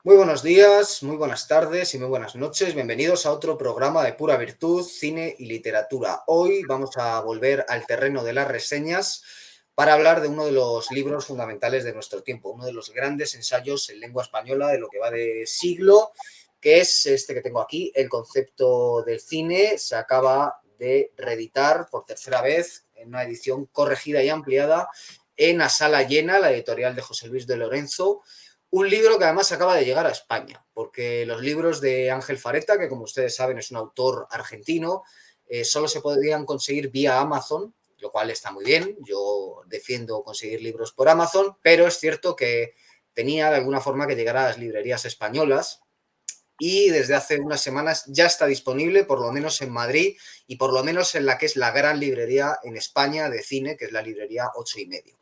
Muy buenos días, muy buenas tardes y muy buenas noches. Bienvenidos a otro programa de Pura Virtud, Cine y Literatura. Hoy vamos a volver al terreno de las reseñas para hablar de uno de los libros fundamentales de nuestro tiempo, uno de los grandes ensayos en lengua española de lo que va de siglo, que es este que tengo aquí, El concepto del cine. Se acaba de reeditar por tercera vez en una edición corregida y ampliada en A Sala Llena, la editorial de José Luis de Lorenzo. Un libro que además acaba de llegar a España, porque los libros de Ángel Fareta, que como ustedes saben es un autor argentino, solo se podrían conseguir vía Amazon, lo cual está muy bien. Yo defiendo conseguir libros por Amazon, pero es cierto que tenía de alguna forma que llegar a las librerías españolas y desde hace unas semanas ya está disponible, por lo menos en Madrid y por lo menos en la que es la gran librería en España de cine, que es la librería 8 y medio.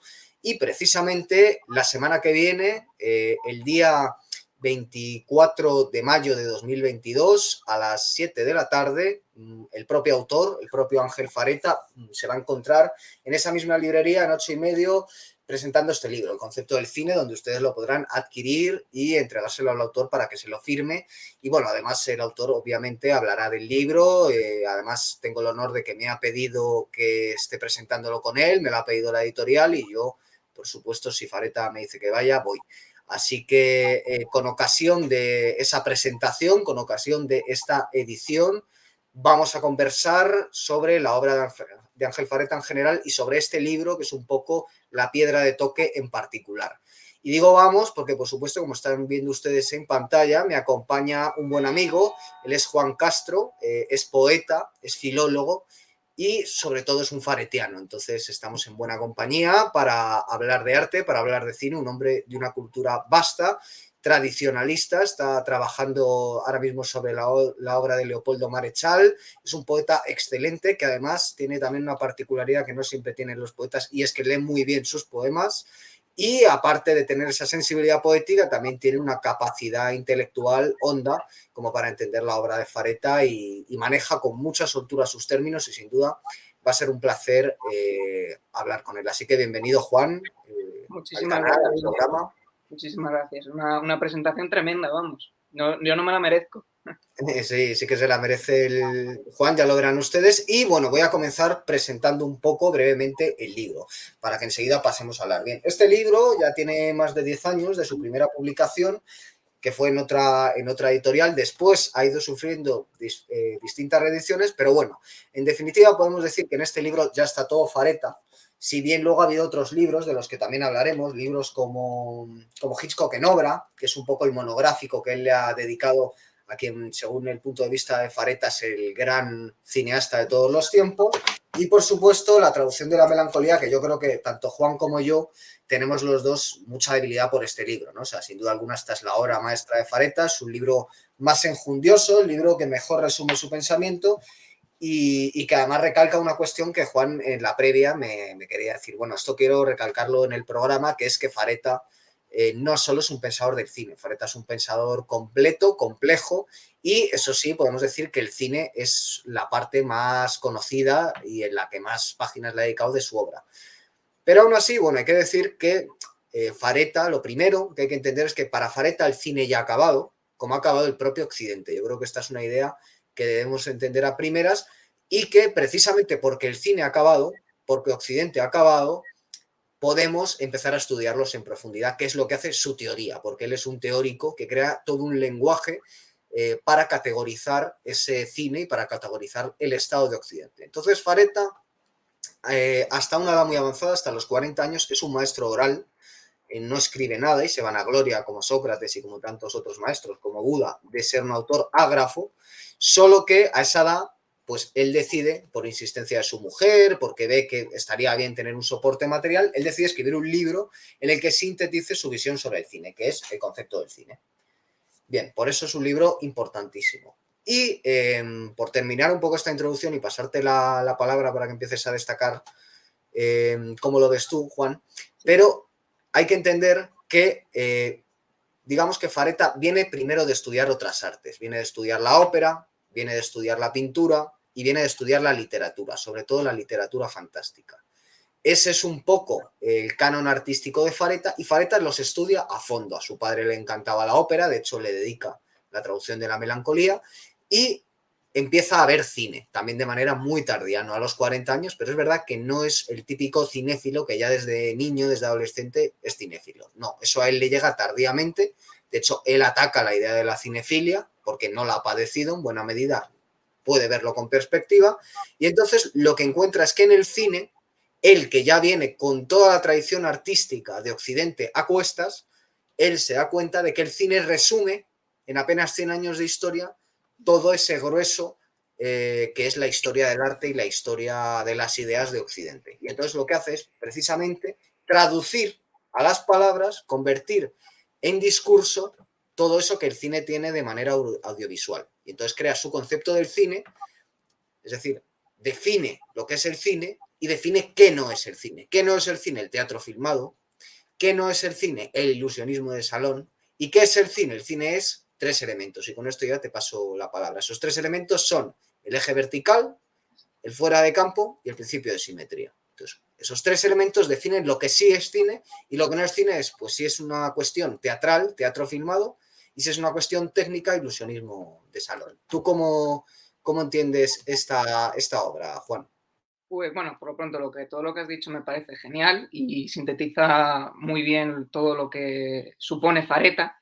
Y precisamente la semana que viene, el día 24 de mayo de 2022, a las 7 de la tarde, el propio autor, el propio Ángel Fareta, se va a encontrar en esa misma librería en 8 y medio presentando este libro, El concepto del cine, donde ustedes lo podrán adquirir y entregárselo al autor para que se lo firme. Y bueno, además el autor obviamente hablará del libro, además tengo el honor de que me ha pedido que esté presentándolo con él, me lo ha pedido la editorial y yo, por supuesto, si Fareta me dice que vaya, voy. Así que con ocasión de esa presentación, con ocasión de esta edición, vamos a conversar sobre la obra de Ángel Fareta en general y sobre este libro, que es un poco la piedra de toque en particular. Y digo vamos porque, por supuesto, como están viendo ustedes en pantalla, me acompaña un buen amigo. Él es Juan Castro, es poeta, es filólogo y sobre todo es un faretiano. Entonces estamos en buena compañía para hablar de arte, para hablar de cine, un hombre de una cultura vasta, tradicionalista. Está trabajando ahora mismo sobre la obra de Leopoldo Marechal. Es un poeta excelente que además tiene también una particularidad que no siempre tienen los poetas, y es que lee muy bien sus poemas. Y aparte de tener esa sensibilidad poética, también tiene una capacidad intelectual honda como para entender la obra de Fareta y maneja con mucha soltura sus términos y sin duda va a ser un placer hablar con él. Así que bienvenido, Juan, al Muchísimas canal, al gracias. programa. Muchísimas gracias. Una presentación tremenda, vamos. No, yo no me la merezco. Sí, sí que se la merece el Juan, ya lo verán ustedes. Y bueno, voy a comenzar presentando un poco brevemente el libro, para que enseguida pasemos a hablar. Bien, este libro ya tiene más de 10 años de su primera publicación, que fue en otra editorial. Después ha ido sufriendo distintas reediciones, pero bueno, en definitiva podemos decir que en este libro ya está todo Fareta, si bien luego ha habido otros libros de los que también hablaremos, libros como Hitchcock en obra, que es un poco el monográfico que él le ha dedicado a quien, según el punto de vista de Fareta, es el gran cineasta de todos los tiempos, y por supuesto la traducción de la melancolía, que yo creo que tanto Juan como yo tenemos los dos mucha debilidad por este libro, ¿no? O sea, sin duda alguna esta es la obra maestra de Fareta, es un libro más enjundioso, el libro que mejor resume su pensamiento y que además recalca una cuestión que Juan en la previa me quería decir. Bueno, esto quiero recalcarlo en el programa, que es que Fareta no solo es un pensador del cine, Fareta es un pensador completo, complejo, y eso sí, podemos decir que el cine es la parte más conocida y en la que más páginas le ha dedicado de su obra. Pero aún así, bueno, hay que decir que Fareta, lo primero que hay que entender es que para Fareta el cine ya ha acabado, como ha acabado el propio Occidente. Yo creo que esta es una idea que debemos entender a primeras y que precisamente porque el cine ha acabado, porque Occidente ha acabado, podemos empezar a estudiarlos en profundidad, que es lo que hace su teoría, porque él es un teórico que crea todo un lenguaje para categorizar ese cine y para categorizar el estado de Occidente. Entonces, Fareta hasta una edad muy avanzada, hasta los 40 años, es un maestro oral, no escribe nada y se vanagloria como Sócrates y como tantos otros maestros, como Buda, de ser un autor ágrafo, solo que a esa edad, pues él decide, por insistencia de su mujer, porque ve que estaría bien tener un soporte material, él decide escribir un libro en el que sintetice su visión sobre el cine, que es El concepto del cine. Bien, por eso es un libro importantísimo. Y por terminar un poco esta introducción y pasarte la palabra para que empieces a destacar cómo lo ves tú, Juan, pero hay que entender que, digamos que Fareta viene primero de estudiar otras artes, viene de estudiar la ópera, viene de estudiar la pintura y viene de estudiar la literatura, sobre todo la literatura fantástica. Ese es un poco el canon artístico de Fareta, y Fareta los estudia a fondo. A su padre le encantaba la ópera, de hecho le dedica la traducción de la melancolía, y empieza a ver cine, también de manera muy tardía, no a los 40 años, pero es verdad que no es el típico cinéfilo que ya desde niño, desde adolescente, es cinéfilo. No, eso a él le llega tardíamente. De hecho, él ataca la idea de la cinefilia porque no la ha padecido en buena medida, puede verlo con perspectiva, y entonces lo que encuentra es que en el cine, él que ya viene con toda la tradición artística de Occidente a cuestas, él se da cuenta de que el cine resume en apenas 100 años de historia todo ese grueso que es la historia del arte y la historia de las ideas de Occidente. Y entonces lo que hace es precisamente traducir a las palabras, convertir en discurso todo eso que el cine tiene de manera audiovisual. Y entonces crea su concepto del cine, es decir, define lo que es el cine y define qué no es el cine. ¿Qué no es el cine? El teatro filmado. ¿Qué no es el cine? El ilusionismo de salón. ¿Y qué es el cine? El cine es 3 elementos, y con esto ya te paso la palabra. Esos 3 elementos son el eje vertical, el fuera de campo y el principio de simetría. Entonces, esos 3 elementos definen lo que sí es cine, y lo que no es cine es, pues, si es una cuestión teatral, teatro filmado, y si es una cuestión técnica, ilusionismo de salón. ¿Tú cómo entiendes esta obra, Juan? Pues bueno, por lo pronto todo lo que has dicho me parece genial y sintetiza muy bien todo lo que supone Fareta.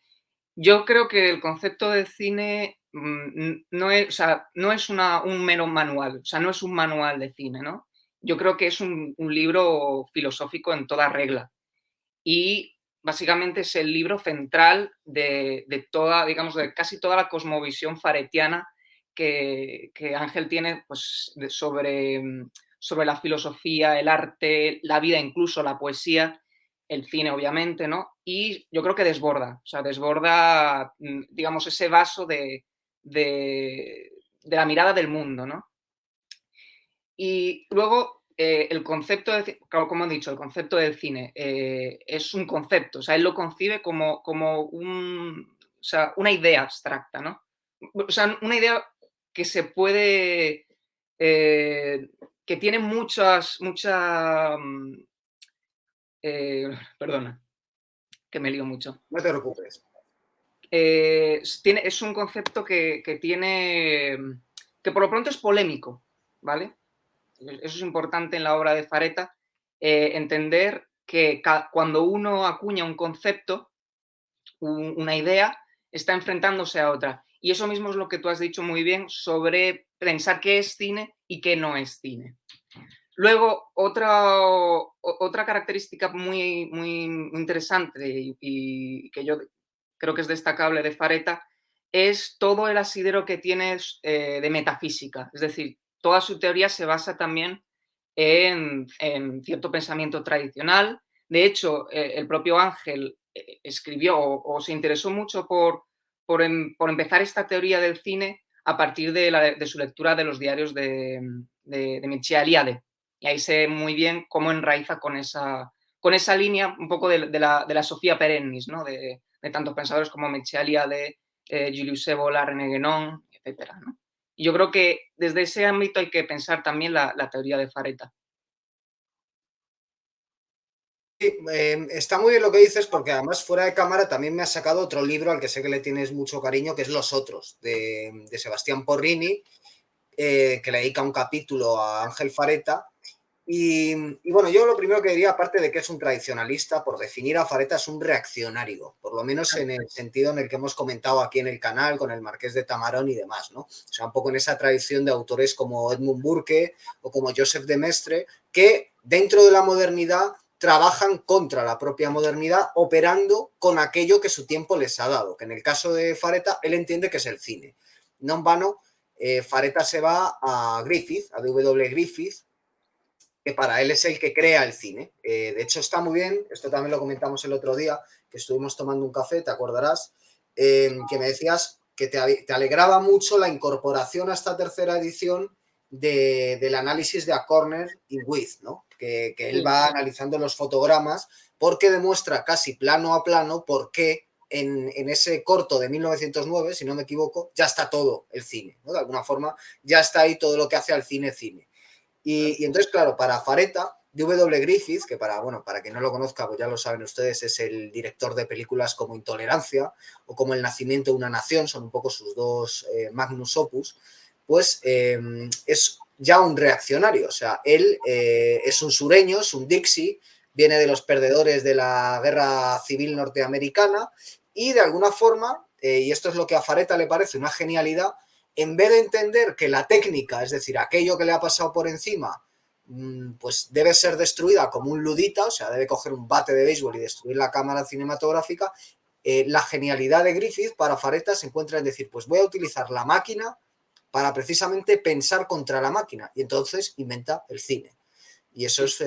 Yo creo que el concepto de cine no es, o sea, no es un mero manual, o sea, no es un manual de cine, ¿no? Yo creo que es un libro filosófico en toda regla y básicamente es el libro central de toda, digamos, de casi toda la cosmovisión faretiana que Ángel tiene, pues, sobre la filosofía, el arte, la vida, incluso la poesía, el cine, obviamente, ¿no? Y yo creo que desborda, o sea, desborda, digamos, ese vaso de la mirada del mundo, ¿no? Y luego, el concepto de claro, como he dicho, el concepto del cine, es un concepto, o sea, él lo concibe como o sea, una idea abstracta, ¿no? O sea, una idea que se puede, eh, que tiene perdona, que me lío mucho. No te preocupes. Es un concepto que tiene, que por lo pronto es polémico, ¿vale? Eso es importante en la obra de Fareta, entender que cuando uno acuña un concepto, una idea, está enfrentándose a otra. Y eso mismo es lo que tú has dicho muy bien sobre pensar qué es cine y qué no es cine. Luego, otra característica muy interesante y que yo creo que es destacable de Fareta es todo el asidero que tiene de metafísica. Es decir, toda su teoría se basa también en cierto pensamiento tradicional. De hecho, el propio Ángel escribió o se interesó mucho por empezar esta teoría del cine a partir de su lectura de los diarios de Mircea Eliade. Y ahí sé muy bien cómo enraiza con esa línea un poco de la Sofía Perennis, ¿no? De tantos pensadores como Mircea Eliade, Julius Evola, René Guénon, etc., ¿no? Y yo creo que desde ese ámbito hay que pensar también la teoría de Fareta. Sí, está muy bien lo que dices, porque además fuera de cámara también me has sacado otro libro al que sé que le tienes mucho cariño, que es Los Otros, de Sebastián Porrini, que le dedica un capítulo a Ángel Fareta. Y bueno, yo lo primero que diría, aparte de que es un tradicionalista, por definir a Fareta es un reaccionario, por lo menos en el sentido en el que hemos comentado aquí en el canal con el Marqués de Tamarón y demás, ¿no? O sea, un poco en esa tradición de autores como Edmund Burke o como Joseph de Maistre, que dentro de la modernidad trabajan contra la propia modernidad, operando con aquello que su tiempo les ha dado, que en el caso de Fareta, él entiende que es el cine. No en vano, Fareta se va a Griffith, a W. Griffith, que para él es el que crea el cine. De hecho, está muy bien, esto también lo comentamos el otro día, que estuvimos tomando un café, te acordarás, que me decías que te alegraba mucho la incorporación a esta tercera edición del análisis de A Corner in Width, ¿no? Que él va analizando los fotogramas, porque demuestra casi plano a plano por qué en ese corto de 1909, si no me equivoco, ya está todo el cine, ¿no? De alguna forma ya está ahí todo lo que hace al cine. Y entonces, claro, para Fareta, D.W. Griffith, que para quien no lo conozca, pues ya lo saben ustedes, es el director de películas como Intolerancia o como El nacimiento de una nación, son un poco sus dos magnus opus, pues es ya un reaccionario, o sea, él es un sureño, es un Dixie, viene de los perdedores de la guerra civil norteamericana y de alguna forma, y esto es lo que a Fareta le parece una genialidad, en vez de entender que la técnica, es decir, aquello que le ha pasado por encima, pues debe ser destruida como un ludita, o sea, debe coger un bate de béisbol y destruir la cámara cinematográfica, la genialidad de Griffith para Fareta se encuentra en decir, pues voy a utilizar la máquina para precisamente pensar contra la máquina, y entonces inventa el cine. Y eso es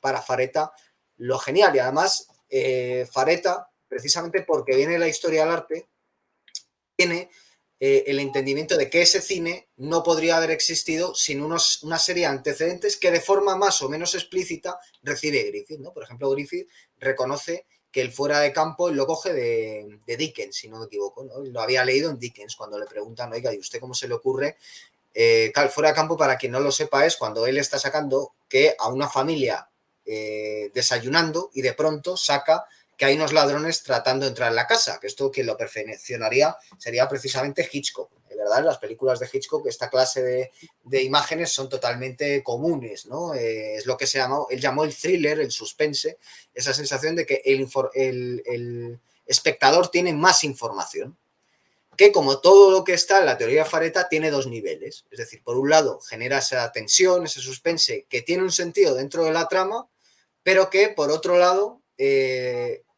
para Fareta lo genial. Y además, Fareta, precisamente porque viene de la historia del arte, tiene el entendimiento de que ese cine no podría haber existido sin una serie de antecedentes que de forma más o menos explícita recibe Griffith, ¿no? Por ejemplo, Griffith reconoce que el fuera de campo lo coge de Dickens, si no me equivoco, ¿no? Lo había leído en Dickens cuando le preguntan, oiga, ¿y usted cómo se le ocurre? Claro, fuera de campo, para quien no lo sepa, es cuando él está sacando que a una familia desayunando y de pronto saca que hay unos ladrones tratando de entrar en la casa, que esto quien lo perfeccionaría sería precisamente Hitchcock. De verdad, en las películas de Hitchcock esta clase de imágenes son totalmente comunes, ¿no? Es lo que él llamó el thriller, el suspense, esa sensación de que el espectador tiene más información, que como todo lo que está en la teoría de Fareta tiene dos niveles. Es decir, por un lado genera esa tensión, ese suspense que tiene un sentido dentro de la trama, pero que por otro lado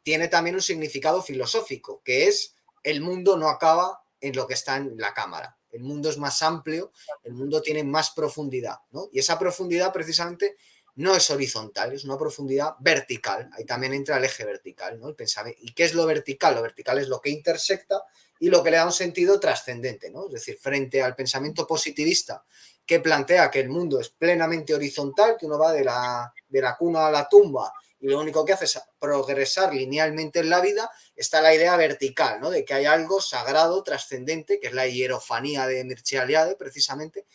tiene también un significado filosófico, que es el mundo no acaba en lo que está en la cámara. El mundo es más amplio, el mundo tiene más profundidad, ¿no? Y esa profundidad precisamente no es horizontal, es una profundidad vertical. Ahí también entra el eje vertical, ¿no? El pensamiento. ¿Y qué es lo vertical? Lo vertical es lo que intersecta y lo que le da un sentido trascendente, ¿no? Es decir, frente al pensamiento positivista que plantea que el mundo es plenamente horizontal, que uno va de la cuna a la tumba y lo único que hace es progresar linealmente en la vida, está la idea vertical, ¿no? De que hay algo sagrado, trascendente, que es la hierofanía de Mircea Eliade, precisamente,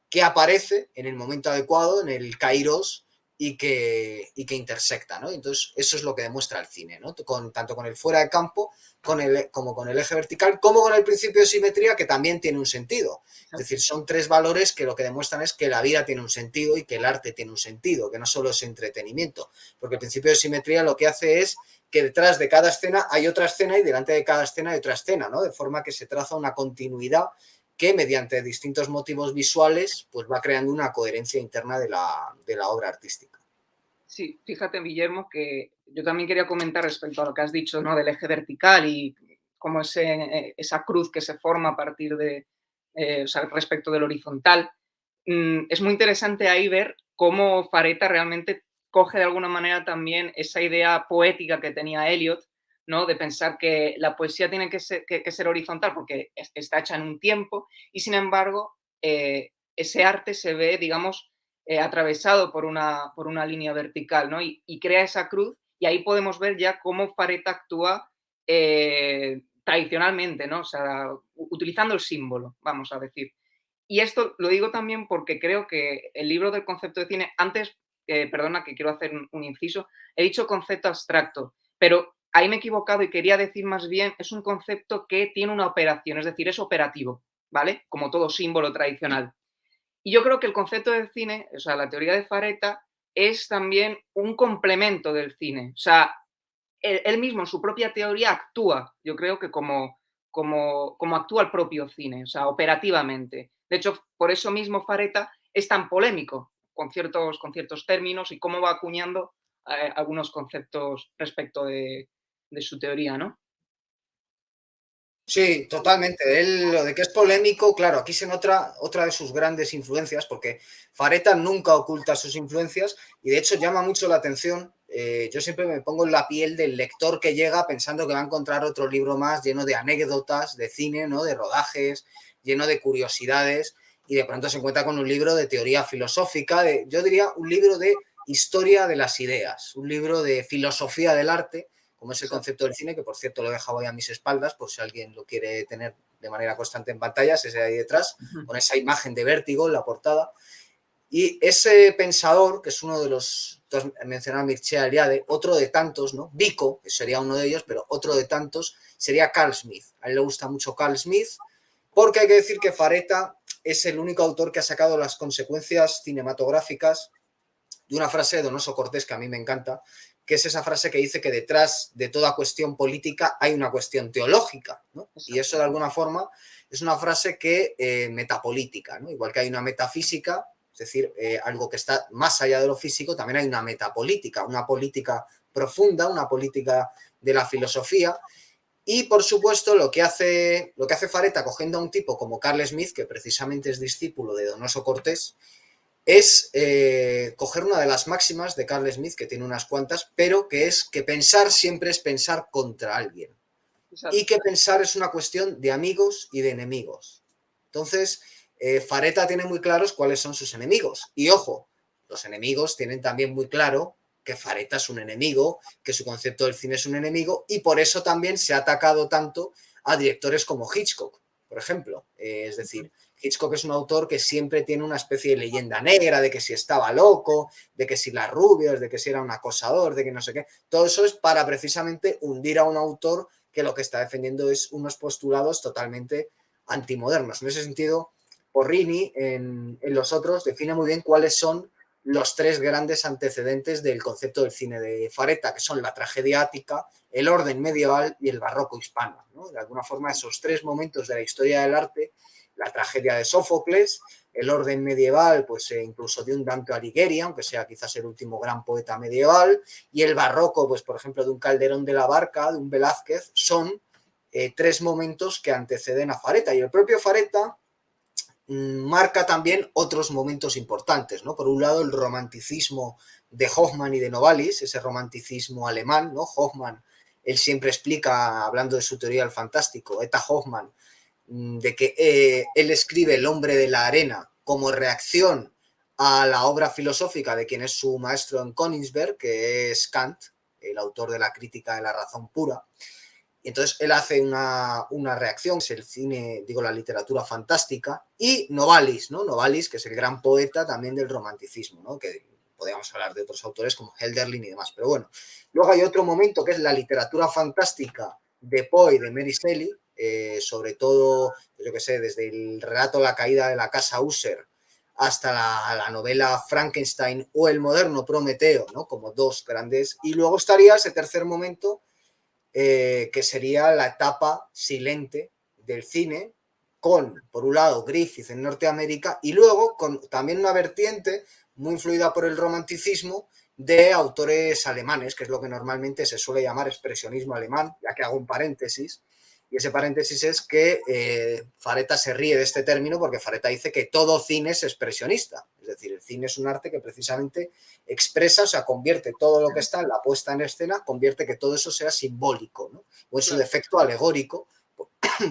que aparece en el momento adecuado, en el kairos, y que intersecta, ¿no? Entonces, eso es lo que demuestra el cine, ¿no? Tanto con el fuera de campo como con el eje vertical, como con el principio de simetría, que también tiene un sentido. Es decir, son tres valores que lo que demuestran es que la vida tiene un sentido y que el arte tiene un sentido, que no solo es entretenimiento. Porque el principio de simetría lo que hace es que detrás de cada escena hay otra escena y delante de cada escena hay otra escena, ¿no? De forma que se traza una continuidad que mediante distintos motivos visuales pues va creando una coherencia interna de la obra artística. Sí, fíjate, Guillermo, que yo también quería comentar respecto a lo que has dicho, ¿no? Del eje vertical y cómo esa cruz que se forma a partir de, o sea, respecto del horizontal. Es muy interesante ahí ver cómo Fareta realmente coge de alguna manera también esa idea poética que tenía Eliot, ¿no? De pensar que la poesía tiene que ser horizontal porque está hecha en un tiempo y sin embargo ese arte se ve, digamos, atravesado por una línea vertical, ¿no? Y crea esa cruz y ahí podemos ver ya cómo Fareta actúa tradicionalmente, ¿no? O sea, utilizando el símbolo, vamos a decir. Y esto lo digo también porque creo que el libro del concepto de cine, antes, perdona que quiero hacer un inciso, he dicho concepto abstracto, pero ahí me he equivocado y quería decir más bien, es un concepto que tiene una operación, es decir, es operativo, ¿vale? Como todo símbolo tradicional. Y yo creo que el concepto del cine, o sea, la teoría de Fareta, es también un complemento del cine. O sea, él mismo en su propia teoría actúa, yo creo que como actúa el propio cine, o sea, operativamente. De hecho, por eso mismo Fareta es tan polémico con ciertos términos y cómo va acuñando algunos conceptos respecto de su teoría, ¿no? Sí, totalmente. Él, lo de que es polémico, claro, aquí se nota otra de sus grandes influencias, porque Fareta nunca oculta sus influencias y de hecho llama mucho la atención. Yo siempre me pongo en la piel del lector que llega pensando que va a encontrar otro libro más lleno de anécdotas de cine, ¿no? De rodajes, lleno de curiosidades, y de pronto se encuentra con un libro de teoría filosófica, yo diría un libro de historia de las ideas, un libro de filosofía del arte, como es el concepto del cine, que por cierto lo he dejado ahí a mis espaldas, por si alguien lo quiere tener de manera constante en pantallas, ese de ahí detrás, con esa imagen de vértigo en la portada. Y ese pensador, que es uno de los, tú has mencionado a Mircea Eliade, otro de tantos, ¿no? Vico, que sería uno de ellos, pero otro de tantos sería Carl Smith. A él le gusta mucho Carl Smith, porque hay que decir que Fareta es el único autor que ha sacado las consecuencias cinematográficas de una frase de Donoso Cortés que a mí me encanta, que es esa frase que dice que detrás de toda cuestión política hay una cuestión teológica, ¿no? Y eso de alguna forma es una frase que metapolítica, ¿no? Igual que hay una metafísica, es decir, algo que está más allá de lo físico, también hay una metapolítica, una política profunda, una política de la filosofía. Y por supuesto, lo que hace Fareta cogiendo a un tipo como Carl Smith, que precisamente es discípulo de Donoso Cortés, es coger una de las máximas de Carl Smith, que tiene unas cuantas, pero que es que pensar siempre es pensar contra alguien. Exacto. Y que pensar es una cuestión de amigos y de enemigos. Entonces, Fareta tiene muy claros cuáles son sus enemigos. Y ojo, los enemigos tienen también muy claro que Fareta es un enemigo, que su concepto del cine es un enemigo, y por eso también se ha atacado tanto a directores como Hitchcock, por ejemplo. Es decir, Hitchcock es un autor que siempre tiene una especie de leyenda negra de que si estaba loco, de que si las rubias, de que si era un acosador, de que no sé qué. Todo eso es para precisamente hundir a un autor que lo que está defendiendo es unos postulados totalmente antimodernos. En ese sentido, Porrini en Los Otros define muy bien cuáles son los tres grandes antecedentes del concepto del cine de Fareta, que son la tragedia ática, el orden medieval y el barroco hispano, ¿no? De alguna forma, esos tres momentos de la historia del arte, la tragedia de Sófocles, el orden medieval, pues incluso de un Dante Alighieri, aunque sea quizás el último gran poeta medieval, y el barroco, pues por ejemplo, de un Calderón de la Barca, de un Velázquez, son tres momentos que anteceden a Fareta. Y el propio Fareta marca también otros momentos importantes, ¿no? Por un lado, el romanticismo de Hoffmann y de Novalis, ese romanticismo alemán, ¿no? Hoffmann, él siempre explica, hablando de su teoría del fantástico, Eta Hoffmann, de que él escribe El hombre de la arena como reacción a la obra filosófica de quien es su maestro en Königsberg, que es Kant, el autor de la crítica de la razón pura. Y entonces él hace una reacción, es el cine, digo, la literatura fantástica, y Novalis, ¿no? Novalis, que es el gran poeta también del romanticismo, ¿no? Que podríamos hablar de otros autores como Hölderlin y demás, pero bueno. Luego hay otro momento que es la literatura fantástica de Poe y de Mary Shelley, sobre todo, yo qué sé, desde el relato La caída de la casa Usher hasta la novela Frankenstein o el moderno Prometeo, ¿no? Como dos grandes. Y luego estaría ese tercer momento, que sería la etapa silente del cine, con, por un lado, Griffith en Norteamérica y luego con también una vertiente muy influida por el romanticismo de autores alemanes, que es lo que normalmente se suele llamar expresionismo alemán, ya que hago un paréntesis, y ese paréntesis es que Fareta se ríe de este término porque Fareta dice que todo cine es expresionista, es decir, el cine es un arte que precisamente expresa, o sea, convierte todo lo que está en la puesta en escena, convierte que todo eso sea simbólico, ¿no? O en su Claro. defecto alegórico,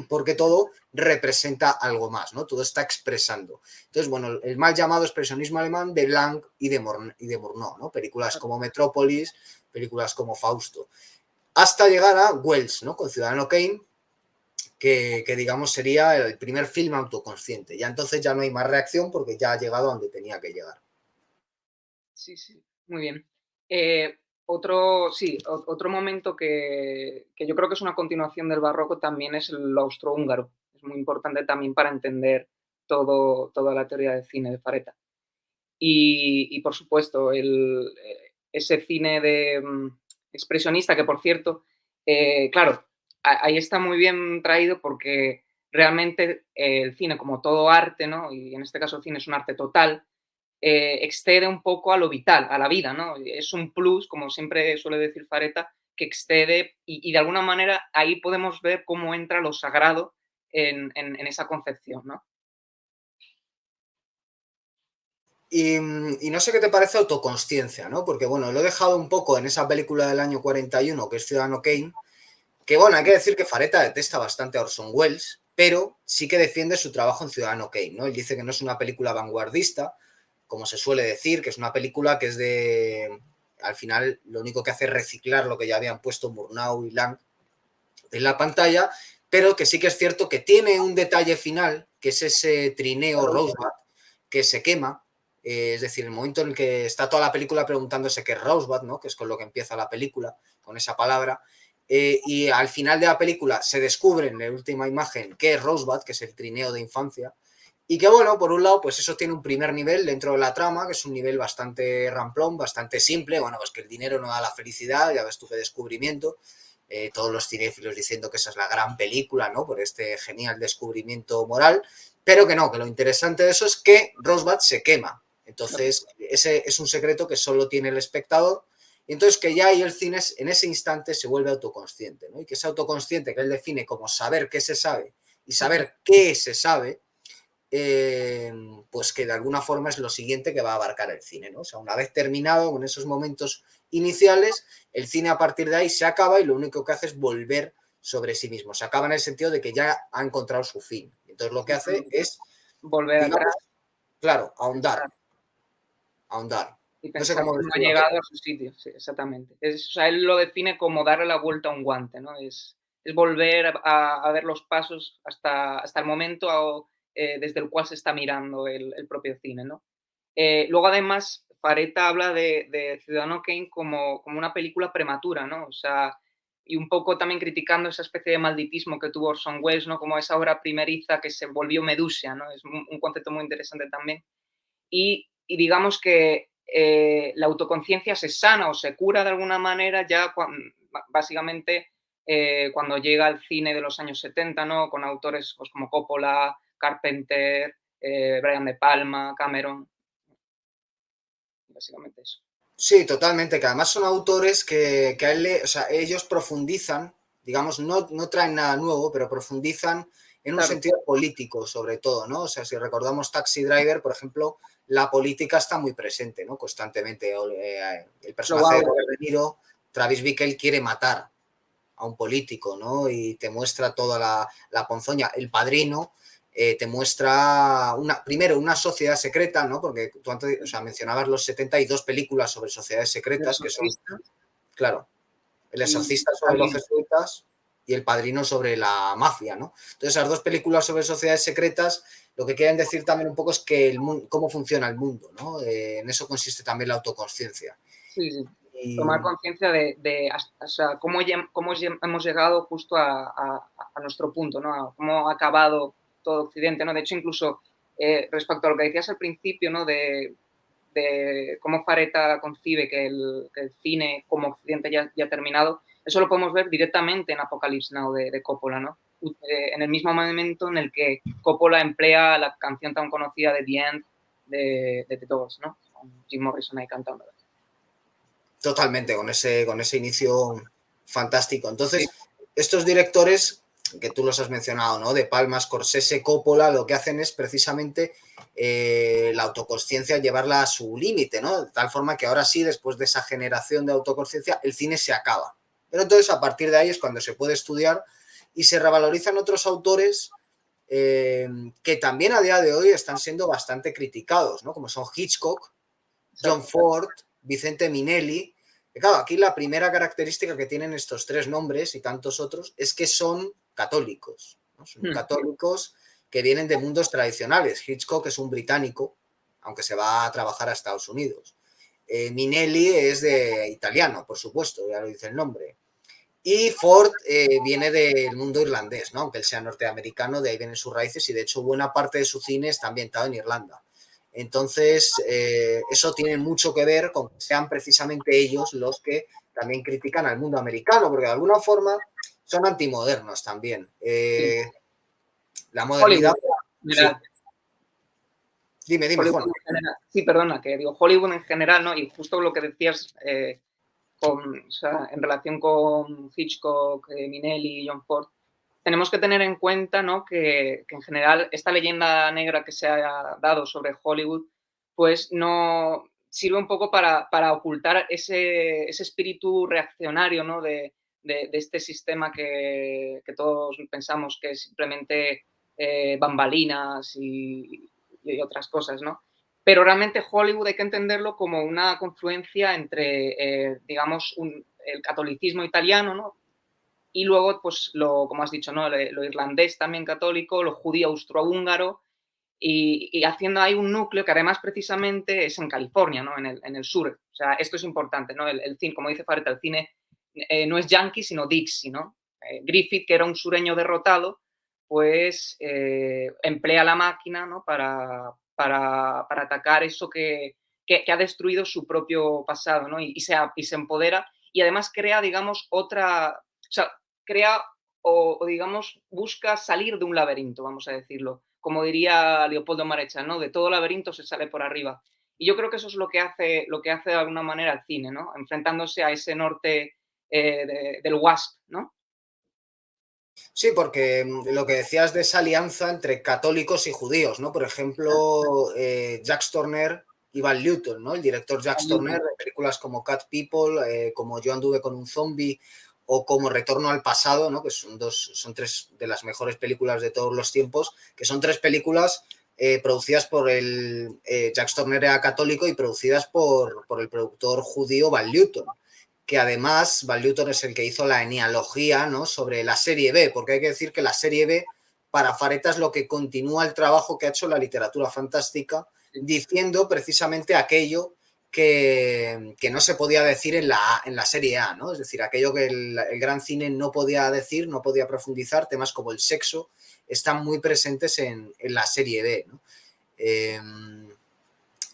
porque todo representa algo más, ¿no? Todo está expresando. Entonces, bueno, el mal llamado expresionismo alemán de Lang y de Murnau, ¿no? Películas como Metrópolis, películas como Fausto, hasta llegar a Wells, ¿no? Con Ciudadano Kane, que digamos sería el primer film autoconsciente. Ya entonces ya no hay más reacción porque ya ha llegado a donde tenía que llegar. Sí, sí, muy bien. Otro momento que yo creo que es una continuación del barroco también es el austrohúngaro. Es muy importante también para entender toda la teoría del cine de Fareta. Y por supuesto, ese cine de expresionista, que por cierto, claro, ahí está muy bien traído porque realmente el cine, como todo arte, ¿no? Y en este caso el cine es un arte total, excede un poco a lo vital, a la vida, ¿no? Es un plus, como siempre suele decir Fareta, que excede y de alguna manera ahí podemos ver cómo entra lo sagrado en esa concepción, ¿no? Y no sé qué te parece autoconsciencia, ¿no? Porque, bueno, lo he dejado un poco en esa película del año 41, que es Ciudadano Kane, que, bueno, hay que decir que Fareta detesta bastante a Orson Welles, pero sí que defiende su trabajo en Ciudadano Kane, ¿no? Él dice que no es una película vanguardista, como se suele decir, que es una película que es de... Al final, lo único que hace es reciclar lo que ya habían puesto Murnau y Lang en la pantalla, pero que sí que es cierto que tiene un detalle final, que es ese trineo Rosebud que se quema, Es decir, el momento en el que está toda la película preguntándose qué es Rosebud, ¿no? Que es con lo que empieza la película, con esa palabra. Y al final de la película se descubre en la última imagen qué es Rosebud, que es el trineo de infancia. Y que bueno, por un lado, pues eso tiene un primer nivel dentro de la trama, que es un nivel bastante ramplón, bastante simple. Bueno, pues que el dinero no da la felicidad, ya ves tú qué descubrimiento. Todos los cinéfilos diciendo que esa es la gran película, ¿no? Por este genial descubrimiento moral. Pero que no, que lo interesante de eso es que Rosebud se quema. Entonces, ese es un secreto que solo tiene el espectador. Y entonces que ya ahí el cine en ese instante se vuelve autoconsciente, ¿no? Y que ese autoconsciente que él define como saber qué se sabe y saber qué se sabe, pues que de alguna forma es lo siguiente que va a abarcar el cine, ¿no? O sea, una vez terminado con esos momentos iniciales, el cine a partir de ahí se acaba y lo único que hace es volver sobre sí mismo. Se acaba en el sentido de que ya ha encontrado su fin. Entonces lo que hace es, volver digamos, atrás, claro, pensar ahondar. y No sé pensar cómo cómo ha decirlo. llegado a su sitio, sí, exactamente. O sea, él lo define como darle la vuelta a un guante, ¿no? Es volver a ver los pasos hasta el momento desde el cual se está mirando el propio cine, ¿no? Luego, además, Fareta habla de Ciudadano Kane como una película prematura, ¿no? O sea, y un poco también criticando esa especie de malditismo que tuvo Orson Welles, ¿no? Como esa obra primeriza que se volvió Medusa, ¿no? Es un concepto muy interesante también. Y digamos que la autoconciencia se sana o se cura de alguna manera ya básicamente cuando llega al cine de los años 70, ¿no? Con autores pues, como Coppola, Carpenter, Brian De Palma, Cameron, básicamente eso. Sí, totalmente, que además son autores que a él o sea, ellos profundizan, digamos, no traen nada nuevo, pero profundizan en un Claro, sentido político, sobre todo, ¿no? O sea, si recordamos Taxi Driver, por ejemplo, la política está muy presente, ¿no? Constantemente. El lo personaje de hago. Robert De Niro, Travis Bickle, quiere matar a un político, ¿no? Y te muestra toda la ponzoña. El Padrino te muestra, primero, una sociedad secreta, ¿no? Porque tú antes, o sea, mencionabas los 70 y dos películas sobre sociedades El secretas que son, Exorcista claro, El y exorcista sobre los Padrino. jesuitas y El Padrino sobre la mafia, ¿no? Entonces, esas dos películas sobre sociedades secretas lo que quieren decir también un poco es que cómo funciona el mundo, ¿no? En eso consiste también la autoconsciencia. Sí, sí. Y Tomar conciencia o sea, cómo hemos llegado justo a nuestro punto, ¿no? A cómo ha acabado todo Occidente, ¿no? De hecho, incluso respecto a lo que decías al principio, ¿no? De cómo Fareta concibe que el cine como Occidente ya ha terminado, eso lo podemos ver directamente en Apocalypse Now de Coppola, ¿no? En el mismo momento en el que Coppola emplea la canción tan conocida de The End de The Doors, ¿no? Con Jim Morrison ahí cantando. totalmente, con ese inicio fantástico. Sí, Entonces, estos directores que tú los has mencionado, ¿no? De Palma, Scorsese, Coppola, lo que hacen es precisamente la autoconsciencia llevarla a su límite, ¿no? De tal forma que ahora sí, después de esa generación de autoconsciencia, el cine se acaba. Pero entonces, a partir de ahí es cuando se puede estudiar y se revalorizan otros autores que también a día de hoy están siendo bastante criticados, ¿no? Como son Hitchcock, John exacto. Ford, Vicente Minelli. Y claro, aquí la primera característica que tienen estos tres nombres y tantos otros es que son católicos, ¿no? Son católicos que vienen de mundos tradicionales. Hitchcock es un británico, aunque se va a trabajar a Estados Unidos. Minelli es de italiano, por supuesto, ya lo dice el nombre. Y Ford viene del mundo irlandés, ¿no? Aunque él sea norteamericano, de ahí vienen sus raíces y de hecho buena parte de su cine está ambientado en Irlanda. Entonces, eso tiene mucho que ver con que sean precisamente ellos los que también critican al mundo americano, porque de alguna forma son antimodernos también. Sí. La modernidad, Hollywood, en sí. general. Dime, Hollywood Juan. en general. Sí, perdona, que digo Hollywood en general, ¿no? Y justo lo que decías o sea, en relación con Hitchcock, Minelli y John Ford, tenemos que tener en cuenta, ¿no? Que en general esta leyenda negra que se ha dado sobre Hollywood, pues no sirve un poco para ocultar ese espíritu reaccionario, ¿no? De este sistema que todos pensamos que es simplemente bambalinas y otras cosas, ¿no? Pero realmente Hollywood hay que entenderlo como una confluencia entre, digamos, el catolicismo italiano, ¿no? Y luego, pues, como has dicho, ¿no? Lo irlandés también católico, lo judío austrohúngaro y haciendo ahí un núcleo que además precisamente es en California, ¿no? En el sur. O sea, esto es importante, ¿no? El cine, como dice Fareta, el cine no es yankee, sino Dixie, ¿no? Griffith, que era un sureño derrotado, pues emplea la máquina, ¿no? Para atacar eso que ha destruido su propio pasado, ¿no? Y se empodera y además crea, digamos, otra, o sea, crea o digamos, busca salir de un laberinto, vamos a decirlo. Como diría Leopoldo Marechal, ¿no? De todo laberinto se sale por arriba. Y yo creo que eso es lo que hace de alguna manera el cine, ¿no? Enfrentándose a ese norte del WASP, ¿no? Sí, porque lo que decías de esa alianza entre católicos y judíos, ¿no? Por ejemplo, Jacques Tourneur y Val Lewton, ¿no? El director Jacques Tourneur de películas como Cat People, como Yo anduve con un zombie o como Retorno al pasado, ¿no? Que son tres de las mejores películas de todos los tiempos, que son tres películas producidas por el Jacques Tourneur era católico y producidas por el productor judío Val Lewton, que además Val Lewton es el que hizo la enealogía, ¿no? Sobre la serie B, porque hay que decir que la serie B para Fareta es lo que continúa el trabajo que ha hecho la literatura fantástica, diciendo precisamente aquello que no se podía decir en la serie A, ¿no? Es decir, aquello que el gran cine no podía decir, no podía profundizar, temas como el sexo están muy presentes en la serie B, ¿no?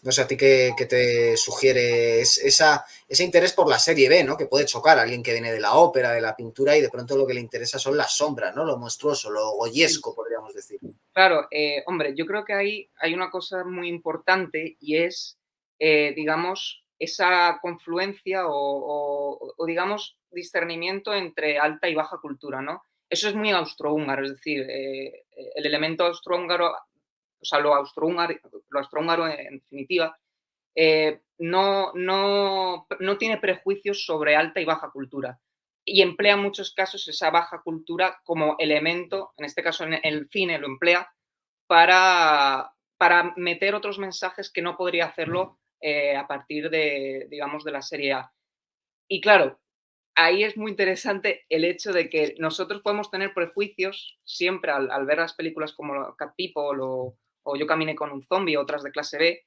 No sé a ti qué te sugiere ese interés por la serie B, ¿no? Que puede chocar a alguien que viene de la ópera, de la pintura y de pronto lo que le interesa son las sombras, ¿no? Lo monstruoso, lo goyesco, podríamos decir. Claro, hombre, yo creo que ahí hay una cosa muy importante y es, digamos, esa confluencia o, digamos, discernimiento entre alta y baja cultura, ¿no? Eso es muy austrohúngaro, es decir, el elemento austrohúngaro, o sea, lo austrohúngaro en definitiva, no tiene prejuicios sobre alta y baja cultura y emplea en muchos casos esa baja cultura como elemento, en este caso en el cine lo emplea para meter otros mensajes que no podría hacerlo a partir de, digamos, de la serie A. Y claro, ahí es muy interesante el hecho de que nosotros podemos tener prejuicios siempre al ver las películas como Cat People o Yo caminé con un zombie, otras de clase B,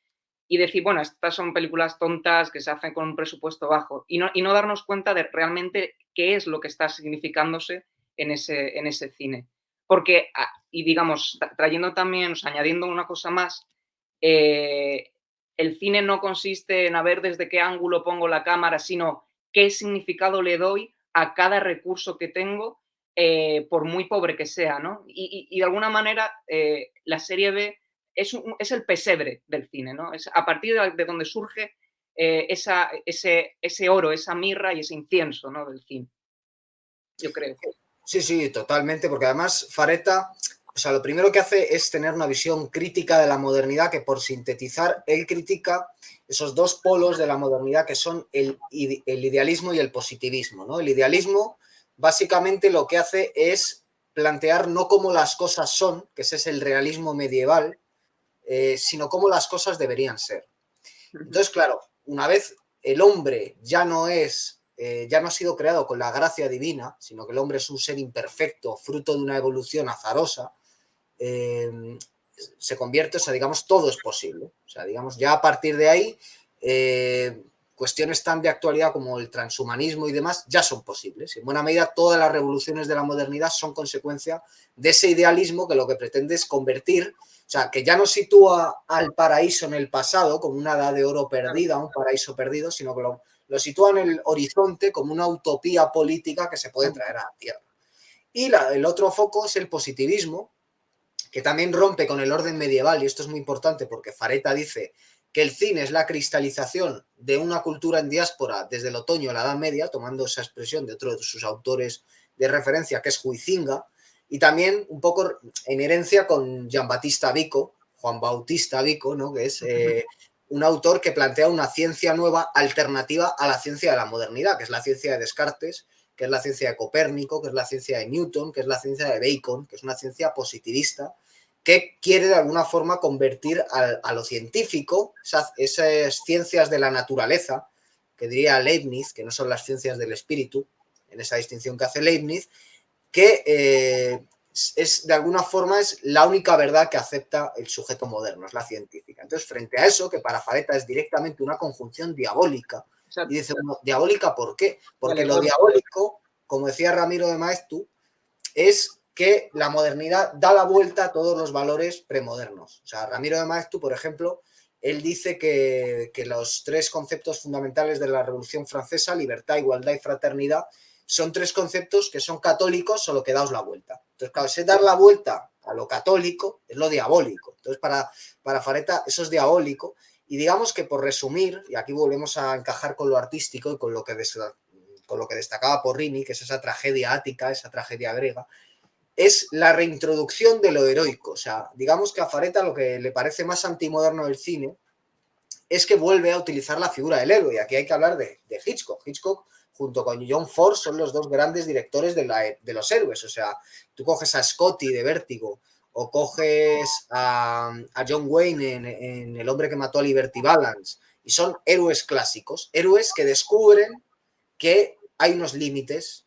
y decir, bueno, estas son películas tontas que se hacen con un presupuesto bajo, y no darnos cuenta de realmente qué es lo que está significándose en ese cine. Porque, y digamos, trayendo también, o sea, añadiendo una cosa más, eh, el cine no consiste en a ver desde qué ángulo pongo la cámara, sino qué significado le doy a cada recurso que tengo, por muy pobre que sea, ¿no? Y de alguna manera, la serie B es el pesebre del cine, ¿no? Es a partir de donde surge ese oro, esa mirra y ese incienso, ¿no? Del cine, yo creo. Sí, sí, totalmente, porque además Fareta, o sea, lo primero que hace es tener una visión crítica de la modernidad, que por sintetizar, él critica esos dos polos de la modernidad que son el idealismo y el positivismo, ¿no? El idealismo básicamente lo que hace es plantear no cómo las cosas son, que ese es el realismo medieval, sino cómo las cosas deberían ser. Entonces, claro, una vez el hombre ya no ha sido creado con la gracia divina, sino que el hombre es un ser imperfecto, fruto de una evolución azarosa, se convierte, o sea, digamos, todo es posible. O sea, digamos, ya a partir de ahí, cuestiones tan de actualidad como el transhumanismo y demás ya son posibles. En buena medida, todas las revoluciones de la modernidad son consecuencia de ese idealismo que lo que pretende es convertir, o sea, que ya no sitúa al paraíso en el pasado como una edad de oro perdida, un paraíso perdido, sino que lo sitúa en el horizonte como una utopía política que se puede traer a la Tierra. Y el otro foco es el positivismo, que también rompe con el orden medieval, y esto es muy importante porque Fareta dice que el cine es la cristalización de una cultura en diáspora desde el otoño a la Edad Media, tomando esa expresión de otro de sus autores de referencia, que es Huizinga, y también un poco en herencia con Giambattista Vico, Juan Bautista Vico, ¿no? Que es un autor que plantea una ciencia nueva alternativa a la ciencia de la modernidad, que es la ciencia de Descartes, que es la ciencia de Copérnico, que es la ciencia de Newton, que es la ciencia de Bacon, que es una ciencia positivista, que quiere de alguna forma convertir a lo científico, esas ciencias de la naturaleza, que diría Leibniz, que no son las ciencias del espíritu, en esa distinción que hace Leibniz, que de alguna forma es la única verdad que acepta el sujeto moderno, es la científica. Entonces, frente a eso, que para Fareta es directamente una conjunción diabólica, Exacto. y dice uno, ¿diabólica por qué? Porque Vale, lo diabólico, como decía Ramiro de Maeztu, es que la modernidad da la vuelta a todos los valores premodernos. O sea, Ramiro de Maeztu, por ejemplo, él dice que los tres conceptos fundamentales de la Revolución Francesa, libertad, igualdad y fraternidad, son tres conceptos que son católicos, solo que daos la vuelta. Entonces, claro, ese dar la vuelta a lo católico es lo diabólico. Entonces, para Fareta eso es diabólico. Y digamos que por resumir, y aquí volvemos a encajar con lo artístico y con lo que destacaba Porrini, que es esa tragedia ática, esa tragedia griega, es la reintroducción de lo heroico. O sea, digamos que a Fareta lo que le parece más antimoderno del cine es que vuelve a utilizar la figura del héroe. Y aquí hay que hablar de Hitchcock. Hitchcock, junto con John Ford, son los dos grandes directores de los héroes. O sea, tú coges a Scotty de Vértigo o coges a John Wayne en El hombre que mató a Liberty Balance, y son héroes clásicos, héroes que descubren que hay unos límites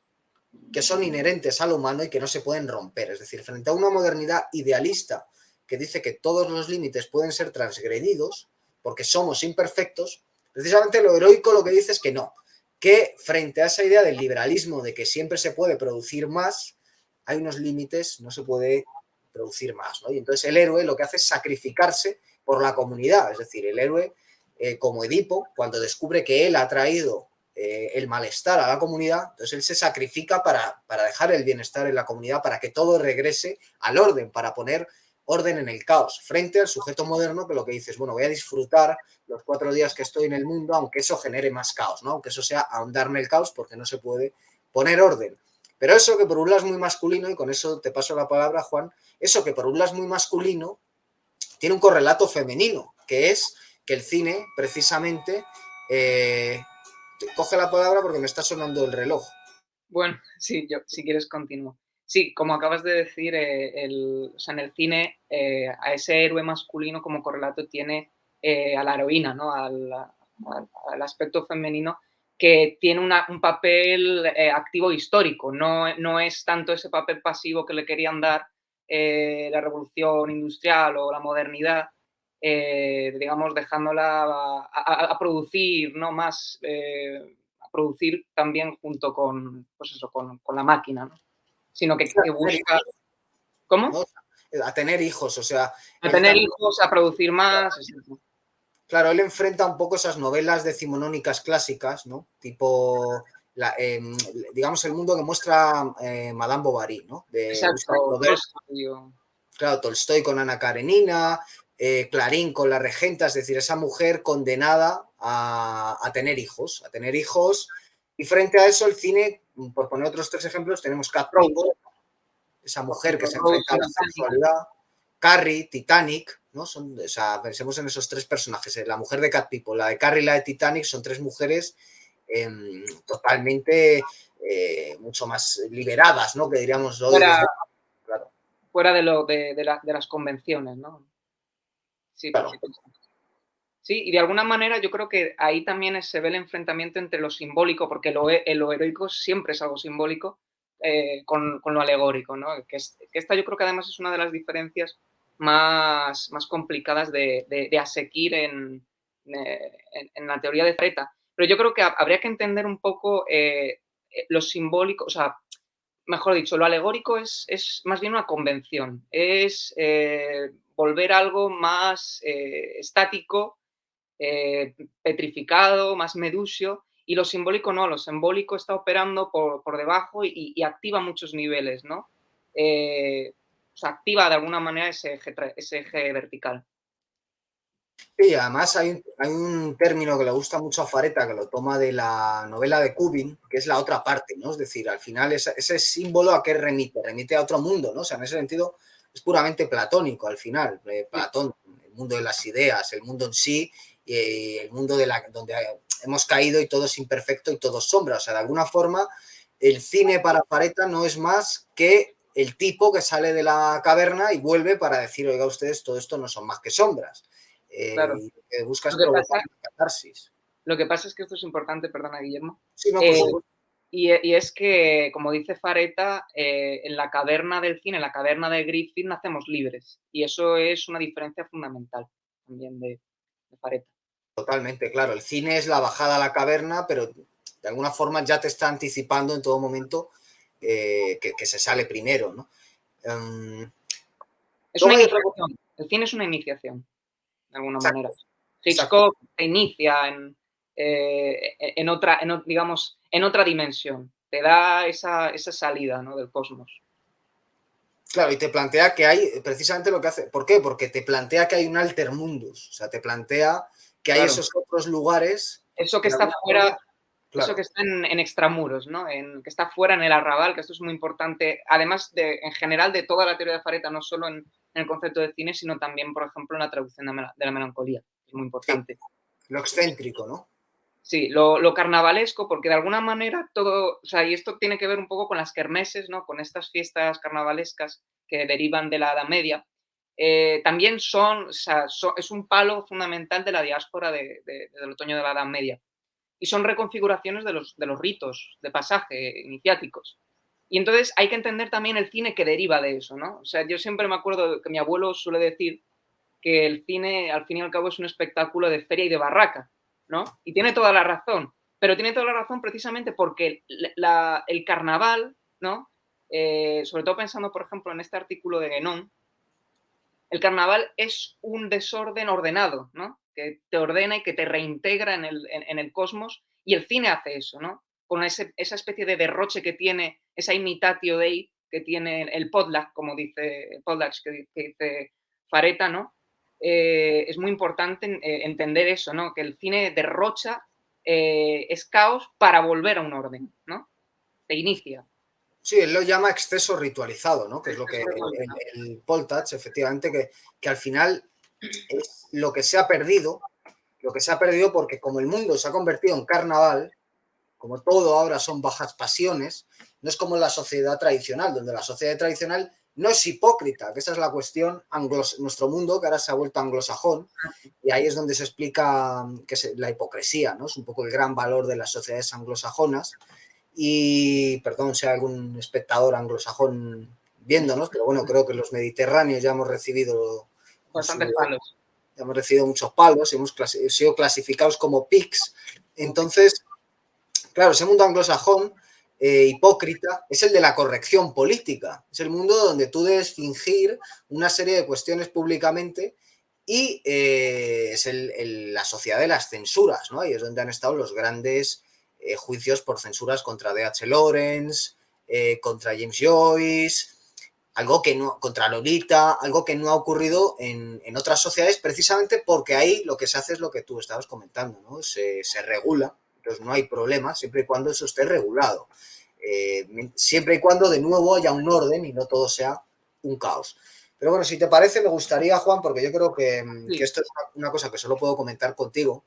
que son inherentes al humano y que no se pueden romper. Es decir, frente a una modernidad idealista que dice que todos los límites pueden ser transgredidos porque somos imperfectos, precisamente lo heroico lo que dice es que no, que frente a esa idea del liberalismo de que siempre se puede producir más, hay unos límites, no se puede producir más, ¿no? Y entonces el héroe lo que hace es sacrificarse por la comunidad, es decir, el héroe, como Edipo, cuando descubre que él ha traído el malestar a la comunidad, entonces él se sacrifica para dejar el bienestar en la comunidad, para que todo regrese al orden, para poner orden en el caos, frente al sujeto moderno que lo que dice es, bueno, voy a disfrutar los 4 días que estoy en el mundo, aunque eso genere más caos, ¿no? Aunque eso sea ahondarme el caos, porque no se puede poner orden. Pero eso que por un lado es muy masculino, y con eso te paso la palabra, Juan, eso que por un lado es muy masculino, tiene un correlato femenino, que es que el cine, precisamente, coge la palabra porque me está sonando el reloj. Bueno, sí, yo, si quieres continúo. Sí, como acabas de decir, o sea, en el cine a ese héroe masculino como correlato tiene a la heroína, ¿no? Al aspecto femenino que tiene un papel activo histórico, no es tanto ese papel pasivo que le querían dar la revolución industrial o la modernidad, digamos, dejándola a producir, ¿no? Más producir también junto con, pues eso, con la máquina, ¿no? Sino que busca... ¿Cómo? ¿No? A tener hijos, o sea, A él tener también, hijos, a producir más. claro, él enfrenta un poco esas novelas decimonónicas clásicas, ¿no? Tipo, digamos, el mundo que muestra Madame Bovary, ¿no? De Gustave Exacto, Flaubert, Tolstoy. claro, Tolstoy con Ana Karenina, Clarín con La Regenta, es decir, esa mujer condenada a tener hijos, y frente a eso el cine, por poner otros 3 ejemplos, tenemos Cat Rose, People, esa por mujer que ejemplo, se Rose enfrenta a en la Titanic. sexualidad, Carrie, Titanic, ¿no? O sea, pensemos en esos 3 personajes, la mujer de Cat People, la de Carrie y la de Titanic, son 3 mujeres totalmente mucho más liberadas, ¿no? Que diríamos hoy Fuera, desde... Claro, fuera de las convenciones, ¿no? Sí, por claro. supuesto. Sí, y de alguna manera yo creo que ahí también se ve el enfrentamiento entre lo simbólico, porque lo heroico siempre es algo simbólico, con lo alegórico, ¿no? Que esta yo creo que además es una de las diferencias más complicadas de aseguir en la teoría de Freta. Pero yo creo que habría que entender un poco lo simbólico, o sea, mejor dicho, lo alegórico es más bien una convención, es volver algo más estático, petrificado, más medusio, y lo simbólico no, lo simbólico está operando por debajo y activa muchos niveles, ¿no? O sea, activa de alguna manera ese eje vertical. Sí, además hay un término que le gusta mucho a Fareta, que lo toma de la novela de Kubin, que es la otra parte, ¿no? Es decir, al final ese símbolo a qué remite, remite a otro mundo, ¿no? O sea, en ese sentido es puramente platónico al final, Sí, Platón, el mundo de las ideas, el mundo en sí, y el mundo donde hemos caído y todo es imperfecto y todo es sombra. O sea, de alguna forma, el cine para Fareta no es más que el tipo que sale de la caverna y vuelve para decir, oiga, ustedes, todo esto no son más que sombras. claro. Y lo que busca es Lo que provocar pasa, una catarsis. lo que pasa es que esto es importante, perdona, Guillermo. Sí, no, por Eh, supuesto. Y es que, como dice Fareta, en la caverna del cine, en la caverna de Griffith, nacemos libres. Y eso es una diferencia fundamental también de Fareta. Totalmente, claro. El cine es la bajada a la caverna, pero de alguna forma ya te está anticipando en todo momento que se sale primero, ¿no? Es una Luego hay otra cosa. iniciación. El cine es una iniciación, de alguna manera. Exacto, exacto. Hitchcock te inicia digamos, en otra dimensión. Te da esa salida, ¿no?, del cosmos. Claro, y te plantea que hay, precisamente lo que hace. ¿Por qué? Porque te plantea que hay un alter mundus. O sea, te plantea que hay Claro. esos otros lugares Eso que que de está alguna forma. fuera, eso que Claro. está en extramuros, ¿no? Que está fuera en el arrabal, que esto es muy importante, además en general de toda la teoría de Fareta, no solo en el concepto de cine, sino también, por ejemplo, en la traducción de la melancolía. Es muy Sí, importante. lo excéntrico, ¿no? Sí, lo carnavalesco, porque de alguna manera todo, o sea, y esto tiene que ver un poco con las kermeses, ¿no? Con estas fiestas carnavalescas que derivan de la Edad Media. También o sea, es un palo fundamental de la diáspora del otoño de la Edad Media. Y son reconfiguraciones de los ritos de pasaje iniciáticos. Y entonces hay que entender también el cine que deriva de eso, ¿no? O sea, yo siempre me acuerdo que mi abuelo suele decir que el cine, al fin y al cabo, es un espectáculo de feria y de barraca, ¿no? Y tiene toda la razón, pero tiene toda la razón precisamente porque el carnaval, ¿no? Sobre todo pensando, por ejemplo, en este artículo de Guénon, el carnaval es un desorden ordenado, ¿no? Que te ordena y que te reintegra en el cosmos, y el cine hace eso, ¿no? Con esa especie de derroche que tiene, esa imitatio Dei que tiene el potlatch, como dice potlatch, que dice Fareta, ¿no? Es muy importante entender eso, ¿no? Que el cine derrocha, es caos para volver a un orden, ¿no? Te inicia. Sí, él lo llama exceso ritualizado, ¿no? Que es lo que Exceso de cualidad. el Paul Touch, efectivamente, que al final es lo que se ha perdido porque como el mundo se ha convertido en carnaval, como todo ahora son bajas pasiones, no es como en la sociedad tradicional, donde la sociedad tradicional no es hipócrita, que esa es la cuestión, nuestro mundo, que ahora se ha vuelto anglosajón, y ahí es donde se explica que la hipocresía, ¿no? Es un poco el gran valor de las sociedades anglosajonas, y perdón si hay algún espectador anglosajón viéndonos, pero bueno, creo que los mediterráneos ya hemos recibido Bastantes palos. ya hemos recibido muchos palos, hemos sido clasificados como PICs. Entonces, claro, ese mundo anglosajón hipócrita es el de la corrección política. Es el mundo donde tú debes fingir una serie de cuestiones públicamente y es la sociedad de las censuras, ¿no? Y es donde han estado los grandes juicios por censuras contra D.H. Lawrence, contra James Joyce, algo que no, contra Lolita, algo que no ha ocurrido en otras sociedades, precisamente porque ahí lo que se hace es lo que tú estabas comentando, ¿no? Se regula, entonces no hay problema, siempre y cuando eso esté regulado. Siempre y cuando de nuevo haya un orden y no todo sea un caos. Pero bueno, si te parece, me gustaría, Juan, porque yo creo que Sí. esto es una cosa que solo puedo comentar contigo,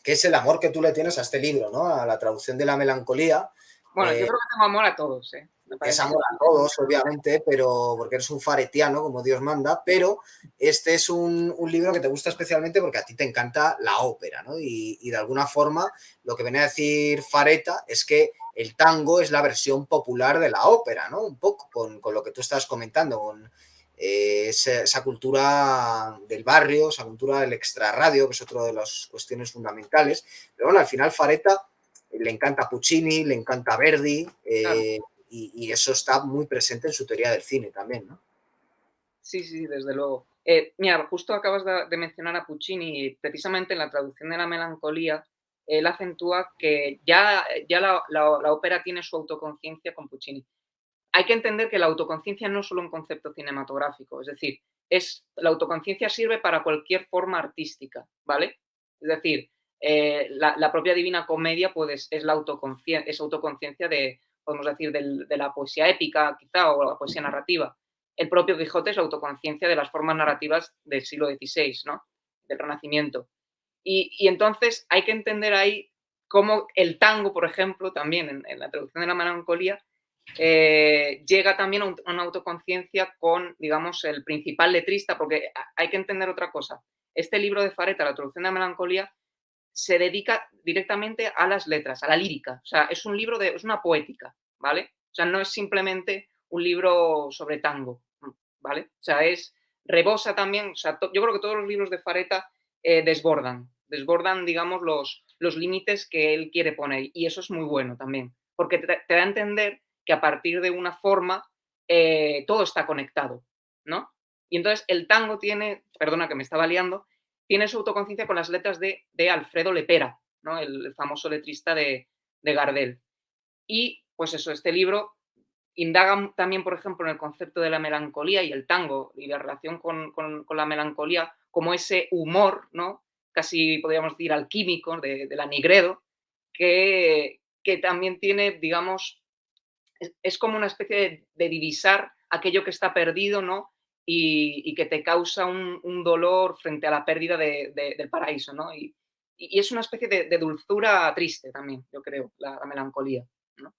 que es el amor que tú le tienes a este libro, ¿no? A la traducción de la melancolía. Bueno, yo creo que tengo amor a todos, ¿eh? Me Es parece que amor a sí. todos, obviamente, pero porque eres un faretiano, como Dios manda, pero este es un libro que te gusta especialmente porque a ti te encanta la ópera, ¿no? Y de alguna forma lo que viene a decir Fareta es que el tango es la versión popular de la ópera, ¿no? Un poco con lo que tú estás comentando, con esa cultura del barrio, esa cultura del extrarradio, que es otra de las cuestiones fundamentales. Pero bueno, al final Fareta le encanta Puccini, le encanta Verdi, Claro. y eso está muy presente en su teoría del cine también, ¿no? Sí, sí, desde luego. Mira, justo acabas de mencionar a Puccini y precisamente en la traducción de la melancolía, él acentúa que ya la ópera tiene su autoconciencia con Puccini. Hay que entender que la autoconciencia no es solo un concepto cinematográfico, es decir, la autoconciencia sirve para cualquier forma artística, ¿vale? Es decir, la propia Divina Comedia pues, es autoconciencia podemos decir, de la poesía épica, quizá, o la poesía narrativa. El propio Quijote es la autoconciencia de las formas narrativas del siglo XVI, ¿no? Del Renacimiento. Y entonces hay que entender ahí cómo el tango, por ejemplo, también en la traducción de la melancolía, llega también a una autoconciencia con, digamos, el principal letrista, porque hay que entender otra cosa. Este libro de Fareta, La traducción de la melancolía, se dedica directamente a las letras, a la lírica. O sea, es un libro es una poética, ¿vale? O sea, no es simplemente un libro sobre tango, ¿vale? O sea, rebosa también, o sea, yo creo que todos los libros de Fareta desbordan, digamos, los límites que él quiere poner. Y eso es muy bueno también, porque te da a entender que a partir de una forma todo está conectado, ¿no? Y entonces el tango tiene, perdona que me estaba liando, tiene su autoconciencia con las letras de Alfredo Lepera, ¿no? El famoso letrista de Gardel. Y pues eso, este libro indaga también, por ejemplo, en el concepto de la melancolía y el tango y la relación con la melancolía como ese humor, ¿no? Casi podríamos decir alquímico de la Nigredo, que también tiene, digamos, es como una especie de divisar aquello que está perdido, ¿no? Y que te causa un dolor frente a la pérdida del paraíso, ¿no? Y es una especie de dulzura triste también, yo creo, la melancolía, ¿no?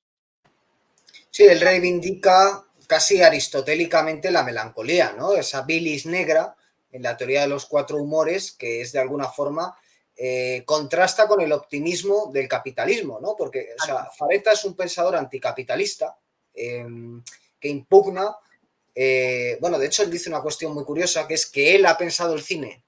Sí, él reivindica casi aristotélicamente la melancolía, ¿no? Esa bilis negra en la teoría de los cuatro humores, que es de alguna forma contrasta con el optimismo del capitalismo, ¿no? Porque, o sea, Fareta es un pensador anticapitalista que impugna, bueno, de hecho él dice una cuestión muy curiosa, que es que él ha pensado el cine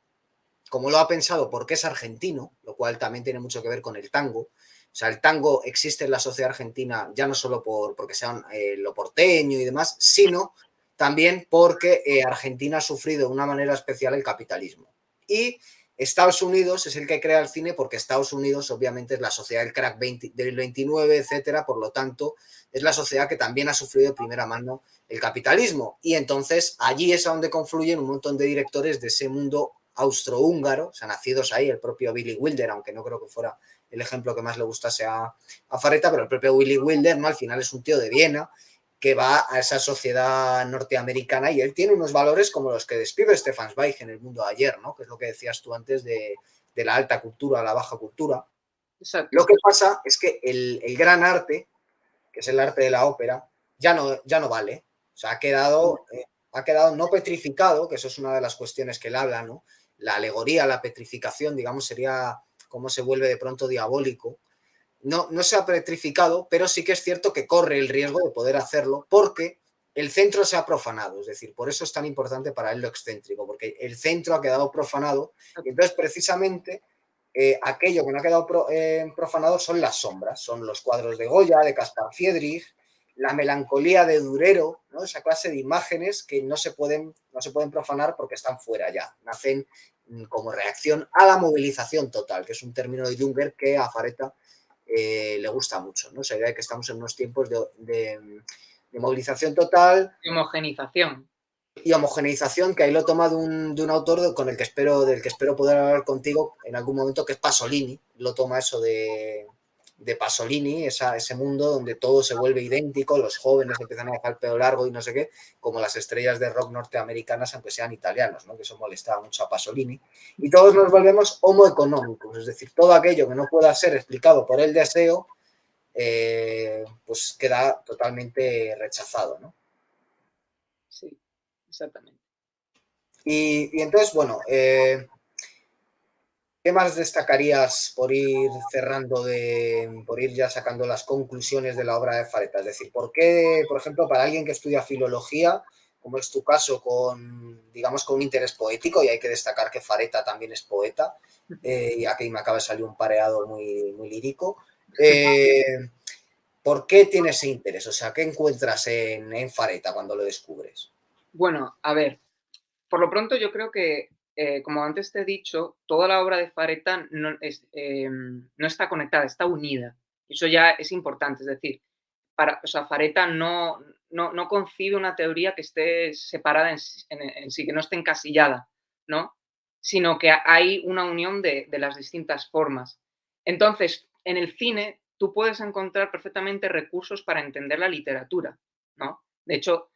como lo ha pensado porque es argentino, lo cual también tiene mucho que ver con el tango. O sea, el tango existe en la sociedad argentina ya no solo porque sean lo porteño y demás, sino también porque Argentina ha sufrido de una manera especial el capitalismo. Y Estados Unidos es el que crea el cine porque Estados Unidos obviamente es la sociedad del crack del 29, etcétera, por lo tanto es la sociedad que también ha sufrido de primera mano el capitalismo. Y entonces allí es a donde confluyen un montón de directores de ese mundo austrohúngaro, o sea, nacidos ahí, el propio Billy Wilder, aunque no creo que fuera el ejemplo que más le gustase a Fareta, pero el propio Billy Wilder, ¿no? Al final es un tío de Viena que va a esa sociedad norteamericana y él tiene unos valores como los que describe Stefan Zweig en El mundo de ayer, ¿no? Que es lo que decías tú antes de la alta cultura, la baja cultura. Exacto. Lo que pasa es que el gran arte, que es el arte de la ópera, ya no vale. O sea, ha quedado no petrificado, que eso es una de las cuestiones que él habla, ¿no? La alegoría, la petrificación, digamos, sería cómo se vuelve de pronto diabólico. No se ha petrificado, pero sí que es cierto que corre el riesgo de poder hacerlo porque el centro se ha profanado. Es decir, por eso es tan importante para él lo excéntrico, porque el centro ha quedado profanado y entonces precisamente aquello que no ha quedado profanado son las sombras, son los cuadros de Goya, de Caspar Friedrich, la melancolía de Durero, ¿no? Esa clase de imágenes que no se pueden profanar porque están fuera ya, nacen como reacción a la movilización total, que es un término de Junger que a Fareta le gusta mucho, ¿no? Esa idea de que estamos en unos tiempos de movilización total Homogenización. y homogeneización, que ahí lo toma de un autor del que espero poder hablar contigo en algún momento, que es Pasolini. Lo toma eso de Pasolini, ese mundo donde todo se vuelve idéntico, los jóvenes empiezan a dejar el pelo largo y no sé qué, como las estrellas de rock norteamericanas, aunque sean italianos, ¿no? Que eso molestaba mucho a Pasolini. Y todos nos volvemos homo económicos, es decir, todo aquello que no pueda ser explicado por el deseo, pues queda totalmente rechazado, ¿no? Sí, exactamente. Y entonces, bueno, ¿qué más destacarías por ir cerrando, por ir ya sacando las conclusiones de la obra de Fareta? Es decir, ¿por qué, por ejemplo, para alguien que estudia filología, como es tu caso, digamos, con un interés poético, y hay que destacar que Fareta también es poeta, y aquí me acaba de salir un pareado muy, muy lírico, ¿por qué tienes ese interés? O sea, ¿qué encuentras en Fareta cuando lo descubres? Bueno, a ver, por lo pronto yo creo que, como antes te he dicho, toda la obra de Fareta no está conectada, está unida. Eso ya es importante, es decir, o sea, Fareta no concibe una teoría que esté separada en sí, que no esté encasillada, ¿no? Sino que hay una unión de las distintas formas. Entonces, en el cine tú puedes encontrar perfectamente recursos para entender la literatura, ¿no? De hecho,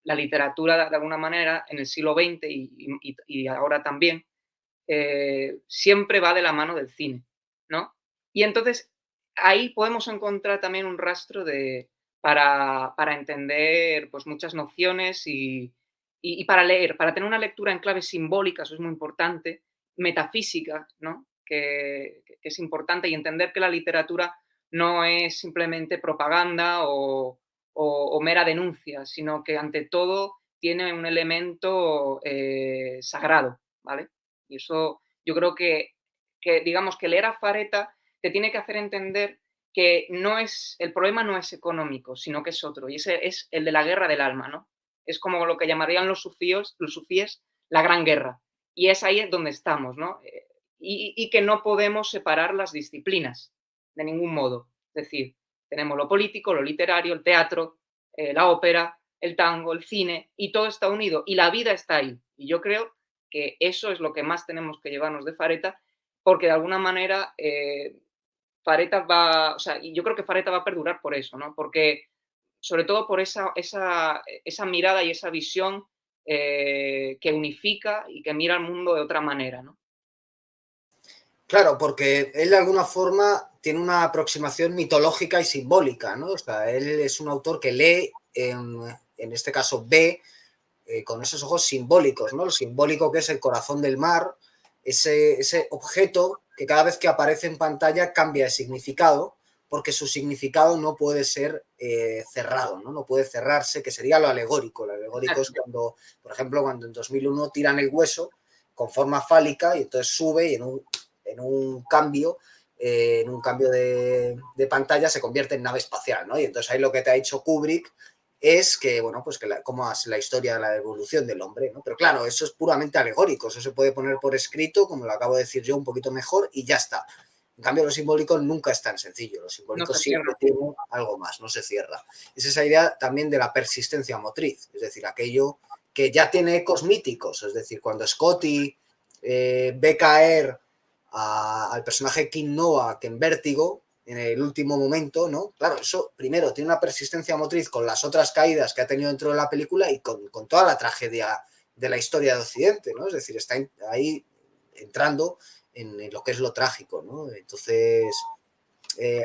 la literatura, de alguna manera, en el siglo XX y ahora también, siempre va de la mano del cine, ¿no? Y entonces ahí podemos encontrar también un rastro para entender pues, muchas nociones y para leer, para tener una lectura en clave simbólica, eso es muy importante, metafísica, ¿no? es importante, y entender que la literatura no es simplemente propaganda o mera denuncia, sino que ante todo tiene un elemento sagrado, ¿vale? Y eso yo creo que, digamos, que leer a Fareta te tiene que hacer entender que el problema no es económico, sino que es otro, y ese es el de la guerra del alma, ¿no? Es como lo que llamarían los sufíes la gran guerra. Y es ahí donde estamos, ¿no? Y que no podemos separar las disciplinas de ningún modo. Es decir, tenemos lo político, lo literario, el teatro, la ópera, el tango, el cine, y todo está unido, y la vida está ahí. Y yo creo que eso es lo que más tenemos que llevarnos de Fareta, porque de alguna manera Fareta va, o sea, y yo creo que Fareta va a perdurar por eso, ¿no? Porque, sobre todo por esa mirada y esa visión que unifica y que mira al mundo de otra manera, ¿no? Claro, porque él de alguna forma tiene una aproximación mitológica y simbólica, ¿no? O sea, él es un autor que lee, en este caso ve, con esos ojos simbólicos, ¿no? Lo simbólico que es el corazón del mar, ese objeto que cada vez que aparece en pantalla cambia de significado, porque su significado no puede ser cerrado, ¿no? No puede cerrarse, que sería lo alegórico. Lo alegórico es Exacto. cuando, por ejemplo, cuando en 2001 tiran el hueso con forma fálica y entonces sube y en un cambio de pantalla se convierte en nave espacial, ¿no? Y entonces ahí lo que te ha dicho Kubrick es que, bueno, pues que cómo es la historia de la evolución del hombre, ¿no? Pero claro, eso es puramente alegórico, eso se puede poner por escrito, como lo acabo de decir yo, un poquito mejor y ya está. En cambio, lo simbólico nunca es tan sencillo, lo No simbólico se cierra. siempre tiene algo más, no se cierra. Es esa idea también de la persistencia motriz, es decir, aquello que ya tiene ecos míticos, es decir, cuando Scotty ve caer al personaje King Noah que en Vértigo, en el último momento, ¿no? Claro, eso primero tiene una persistencia motriz con las otras caídas que ha tenido dentro de la película y con toda la tragedia de la historia de Occidente, ¿no? Es decir, está ahí entrando en lo que es lo trágico, ¿no? Entonces,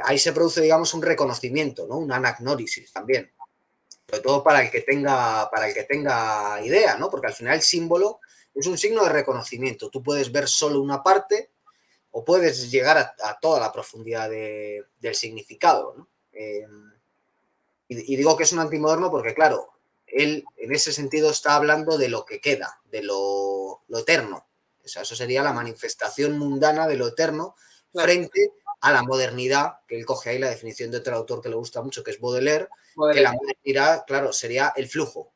ahí se produce, digamos, un reconocimiento, ¿no? Una anagnórisis también, sobre todo para el que tenga idea, ¿no? Porque al final el símbolo es un signo de reconocimiento. Tú puedes ver solo una parte o puedes llegar a toda la profundidad del significado, ¿no? Y digo que es un antimoderno porque, claro, él en ese sentido está hablando de lo que queda, de lo eterno. O sea, eso sería la manifestación mundana de lo eterno Claro, frente a la modernidad, que él coge ahí la definición de otro autor que le gusta mucho, que es Baudelaire, que la Baudelaire. modernidad, claro, sería el flujo.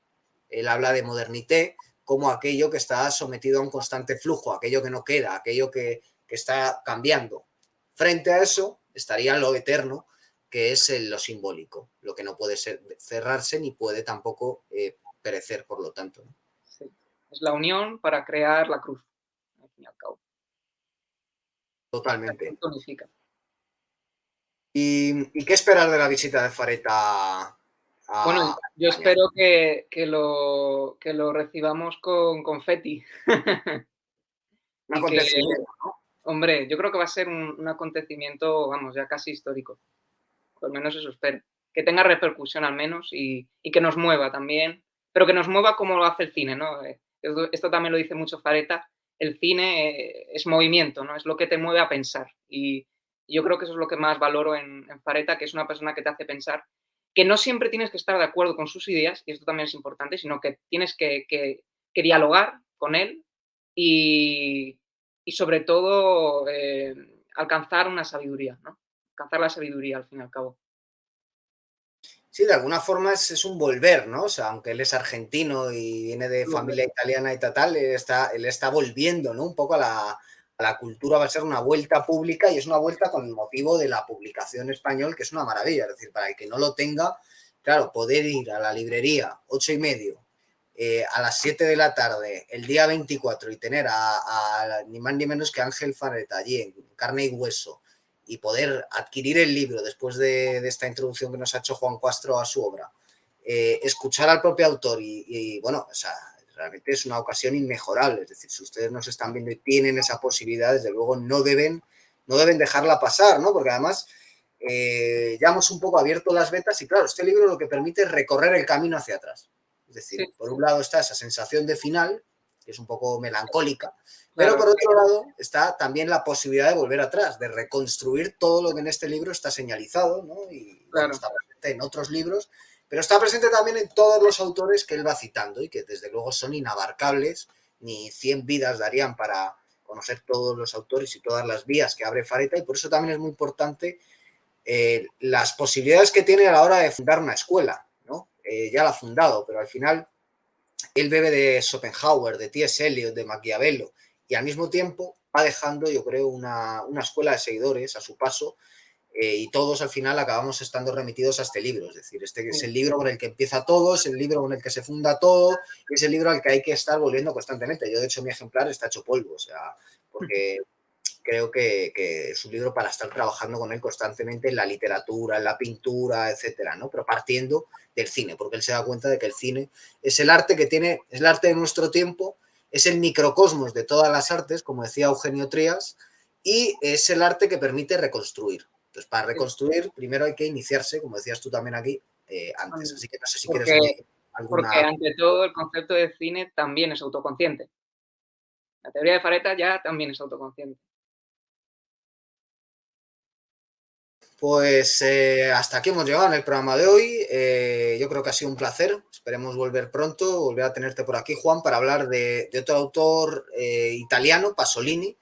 Él habla de modernité como aquello que está sometido a un constante flujo, aquello que no queda, aquello que está cambiando. Frente a eso estaría lo eterno, que es lo simbólico, lo que no puede cerrarse ni puede tampoco perecer, por lo tanto, ¿no? Sí. Es la unión para crear la cruz, al fin y al cabo. La cruz Totalmente. unifica. ¿Y qué esperar de la visita de Fareta Bueno, a yo España? espero que lo recibamos con confeti. Un Y que, acontecimiento. hombre, yo creo que va a ser un acontecimiento, vamos, ya casi histórico. Al menos eso espero. Que tenga repercusión al menos y que nos mueva también, pero que nos mueva como lo hace el cine, ¿no? Esto también lo dice mucho Fareta, el cine es movimiento, ¿no? Es lo que te mueve a pensar. Y yo creo que eso es lo que más valoro en Fareta, que es una persona que te hace pensar, que no siempre tienes que estar de acuerdo con sus ideas, y esto también es importante, sino que tienes que dialogar con él y, y sobre todo alcanzar una sabiduría, ¿no? Alcanzar la sabiduría al fin y al cabo. Sí, de alguna forma es un volver, ¿no? O sea, aunque él es argentino y viene de familia italiana y tal, él está volviendo, ¿no? Un poco a la cultura, va a ser una vuelta pública y es una vuelta con el motivo de la publicación español, que es una maravilla. Es decir, para el que no lo tenga, claro, poder ir a la librería 8:30, a las 7 de la tarde, el día 24, y tener ni más ni menos que Ángel Fareta allí en carne y hueso, y poder adquirir el libro después de esta introducción que nos ha hecho Juan Castro a su obra, escuchar al propio autor bueno, o sea, realmente es una ocasión inmejorable. Es decir, si ustedes nos están viendo y tienen esa posibilidad, desde luego no deben dejarla pasar, ¿no? Porque además ya hemos un poco abierto las vetas y claro, este libro lo que permite es recorrer el camino hacia atrás. Es Sí, decir, por un lado está esa sensación de final que es un poco melancólica, pero Claro, por otro lado está también la posibilidad de volver atrás, de reconstruir todo lo que en este libro está señalizado, ¿no? Y bueno, claro. está presente en otros libros, pero está presente también en todos los autores que él va citando y que desde luego son inabarcables, ni 100 vidas darían para conocer todos los autores y todas las vías que abre Fareta, y por eso también es muy importante las posibilidades que tiene a la hora de fundar una escuela, ¿no? Ya la ha fundado, pero al final él bebe de Schopenhauer, de T.S. Eliot, de Maquiavelo, y al mismo tiempo va dejando, yo creo, una escuela de seguidores a su paso, y todos al final acabamos estando remitidos a este libro. Es decir, este es Sí. el libro con el que empieza todo, es el libro con el que se funda todo, y es el libro al que hay que estar volviendo constantemente. Yo, de hecho, mi ejemplar está hecho polvo, o sea, porque creo que es un libro para estar trabajando con él constantemente en la literatura, en la pintura, etcétera, ¿no? Pero partiendo del cine, porque él se da cuenta de que el cine es el arte que tiene, es el arte de nuestro tiempo, es el microcosmos de todas las artes, como decía Eugenio Trías, y es el arte que permite reconstruir. Entonces, para reconstruir, primero hay que iniciarse, como decías tú también aquí, antes. Así que no sé si quieres Porque, añadir porque alguna. ante todo el concepto de cine también es autoconsciente. La teoría de Fareta ya también es autoconsciente. Pues hasta aquí hemos llegado en el programa de hoy. Yo creo que ha sido un placer. Esperemos volver pronto, volver a tenerte por aquí, Juan, para hablar de otro autor italiano, Pasolini,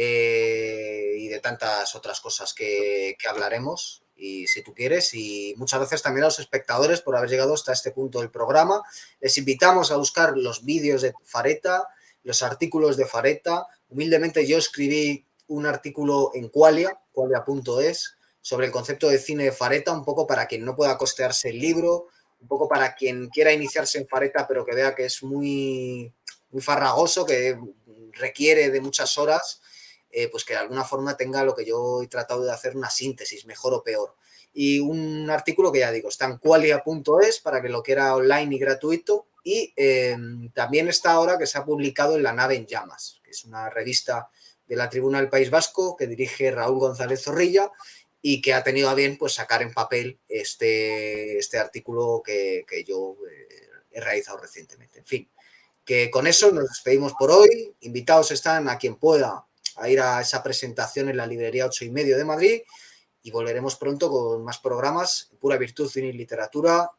y de tantas otras cosas que hablaremos. Y si tú quieres, y muchas gracias también a los espectadores por haber llegado hasta este punto del programa. Les invitamos a buscar los vídeos de Fareta, los artículos de Fareta. Humildemente yo escribí un artículo en qualia.es, sobre el concepto de cine de Fareta, un poco para quien no pueda costearse el libro, un poco para quien quiera iniciarse en Fareta, pero que vea que es muy, muy farragoso, que requiere de muchas horas, pues que de alguna forma tenga lo que yo he tratado de hacer, una síntesis, mejor o peor. Y un artículo que ya digo, está en qualia.es para que lo quiera online y gratuito. Y también está ahora que se ha publicado en La Nave en Llamas, que es una revista de la Tribuna del País Vasco que dirige Raúl González Zorrilla, y que ha tenido a bien pues sacar en papel este artículo que yo he realizado recientemente. En fin, que con eso nos despedimos por hoy. Invitados están a quien pueda a ir a esa presentación en la librería 8:30 de Madrid, y volveremos pronto con más programas, Pura Virtud, Cine y Literatura.